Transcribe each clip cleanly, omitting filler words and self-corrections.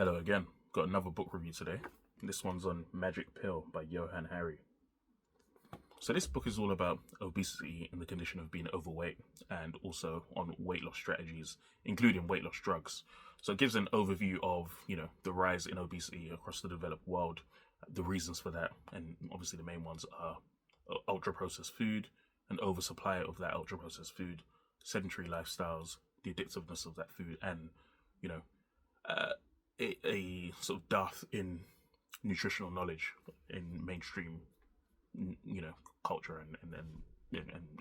Hello again. Got another book review today. This one's on Magic Pill by Johann Hari. So this book is all about obesity and the condition of being overweight, and also on weight loss strategies, including weight loss drugs. So it gives an overview of, the rise in obesity across the developed world, the reasons for that, and obviously the main ones are ultra processed food, an oversupply of that ultra processed food, sedentary lifestyles, the addictiveness of that food, and you know, uh, a sort of dearth in nutritional knowledge in mainstream, culture and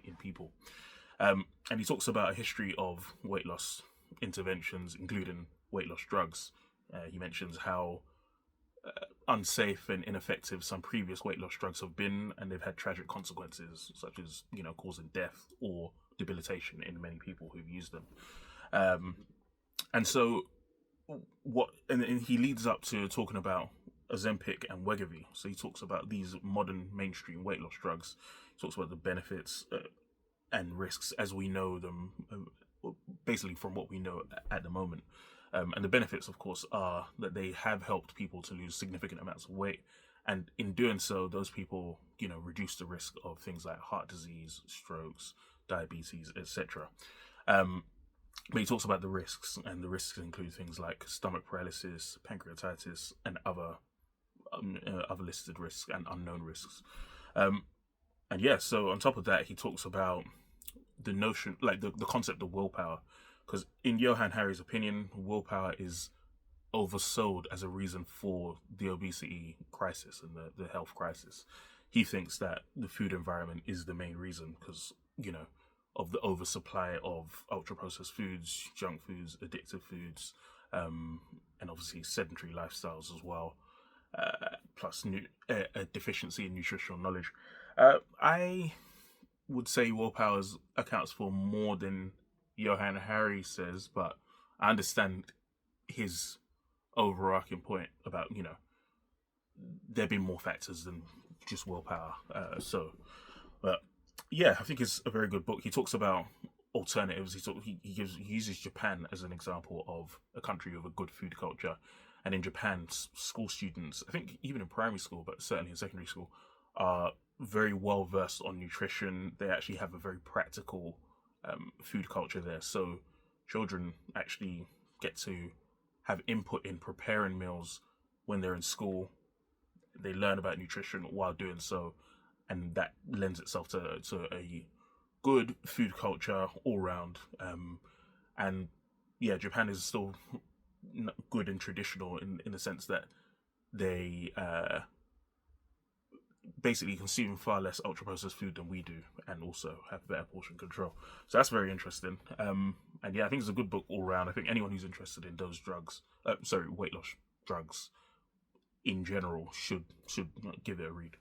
in people. And he talks about a history of weight loss interventions, including weight loss drugs. He mentions how unsafe and ineffective some previous weight loss drugs have been, and they've had tragic consequences, such as causing death or debilitation in many people who've used them. And so, and he leads up to talking about Ozempic and Wegovy. So he talks about these modern mainstream weight loss drugs. He talks about the benefits and risks as we know them, basically from what we know at the moment. And the benefits, of course, are that they have helped people to lose significant amounts of weight. And in doing so, those people, reduce the risk of things like heart disease, strokes, diabetes, etc. But he talks about the risks, and the risks include things like stomach paralysis, pancreatitis, and other listed risks and unknown risks. So on top of that, he talks about the notion, like the concept of willpower, because in Johann Hari's opinion, willpower is oversold as a reason for the obesity crisis and the health crisis. He thinks that the food environment is the main reason because, of the oversupply of ultra processed foods, junk foods, addictive foods, and obviously sedentary lifestyles as well, plus a deficiency in nutritional knowledge. I would say willpower accounts for more than Johann Hari says, but I understand his overarching point about, there being more factors than just willpower. But yeah, I think it's a very good book. He talks about alternatives. He uses Japan as an example of a country with a good food culture. And in Japan, school students, I think even in primary school, but certainly in secondary school, are very well versed on nutrition. They actually have a very practical food culture there. So children actually get to have input in preparing meals when they're in school. They learn about nutrition while doing so, and that lends itself to a good food culture all round. And yeah, Japan is still good and traditional in the sense that they basically consume far less ultra processed food than we do, and also have better portion control. So that's very interesting. And yeah, I think it's a good book all round. I think anyone who's interested in those drugs, weight loss drugs in general, should give it a read.